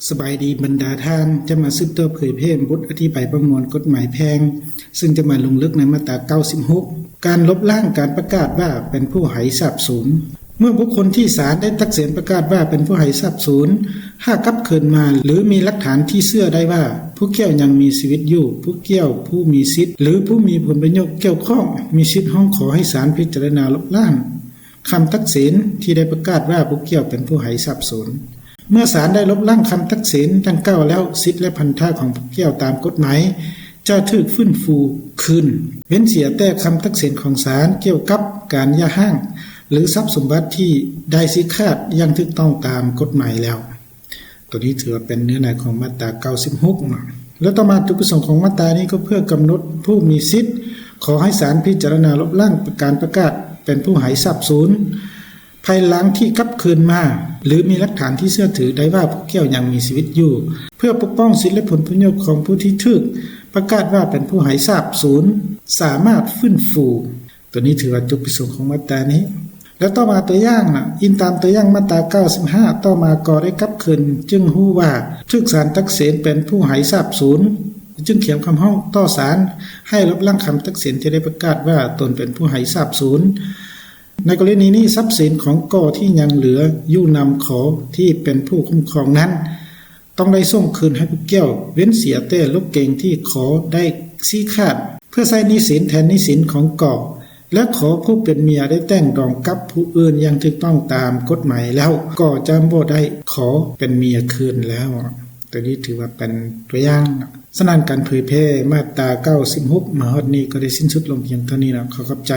สบายดีบรรดาท่านจะมาสืบต่อเผยแพร่บทอธิบายประมวลกฎหมายแพ่งซึ่งจะมาลงลึกในมาตรา96การลบล้างการประกาศว่าเป็นผู้หายทรัพย์สูญเมื่อบุคคลที่ศาลได้ตักเตือนประกาศว่าเป็นผู้หายทรัพย์สูญหากกลับคืนมาหรือมีหลักฐานที่เชื่อได้ว่าผู้เกี่ยวยังมีชีวิตอยู่ผู้เกี่ยวผู้มีสิทธิ์หรือผู้มีผลประโยชน์เกี่ยวข้องมีสิทธิ์ร้องขอให้ศาลพิจารณาลบล้างคำตักเตือนที่ได้ประกาศว่าผู้เกี่ยวเป็นผู้หายทรัพย์สูญเมื่อศาลได้ลบล้างคำตักเตือนดังกล่าวแล้วสิทธิและพันธะของผู้เกี่ยวตามกฎหมายจะถูกฟื้นฟูคืนเว้นเสียแต่คำตักเตือนของศาลเกี่ยวกับการย่าห้างหรือทรัพย์สมบัติที่ได้สิขาดยังถูกต้องตามกฎหมายแล้วตัวนี้ถือว่าเป็นเนื้อในของมาตรา96แล้วต่อมาจุดประสงค์ของมาตรานี้ก็เพื่อกำหนดผู้มีสิทธิ์ขอให้ศาลพิจารณาลบล้างการประกาศเป็นผู้หายทรัพย์สูญภายหลังที่กลับคืนมาหรือมีหลักฐานที่เชื่อถือได้ว่าผู้เกี่ยวยังมีชีวิตอยู่เพื่อปกป้องสิทธิและผลประโยชน์ของผู้ที่ถูกประกาศว่าเป็นผู้หายทรัพย์สูญสามารถฟื้นฟูตัวนี้ถือว่าจุดประสงค์ของมาตรานี้แล้วต่อมาตัวอย่างอิงตามตัวอย่างมาตรา95ต่อมาก็ได้กลับคืนจึงฮู้ว่าถูกศาลตักเตือนเป็นผู้หายทรัพย์สูญจึงเขียนคำร้องต่อศาลให้ลบล้างคำตักเตือนที่ได้ประกาศว่าตนเป็นผู้หายทรัพย์สูญในกรณีนี้ทรัพย์สินของก่อที่ยังเหลืออยู่นำขอที่เป็นผู้คุ้มครองนั้นต้องได้ส่งคืนให้ผู้เกี่ยวเว้นเสียแต่ลบเก่งที่ขอได้ชี้ขาดเพื่อใช้หนี้สินแทนหนี้สินของก่อและขอผู้เป็นเมียได้แต่งดองกับผู้อื่นอย่างถูกต้องตามกฎหมายแล้วก็จะบ่ได้ขอเป็นเมียคืนแล้วตัวนี้ถือว่าเป็นตัวอย่างฉะนั้นการเผยแพร่มาตรา96มาฮอดนี้ก็ได้สิ้นสุดลงเพียงเท่านี้นะขอขอบใจ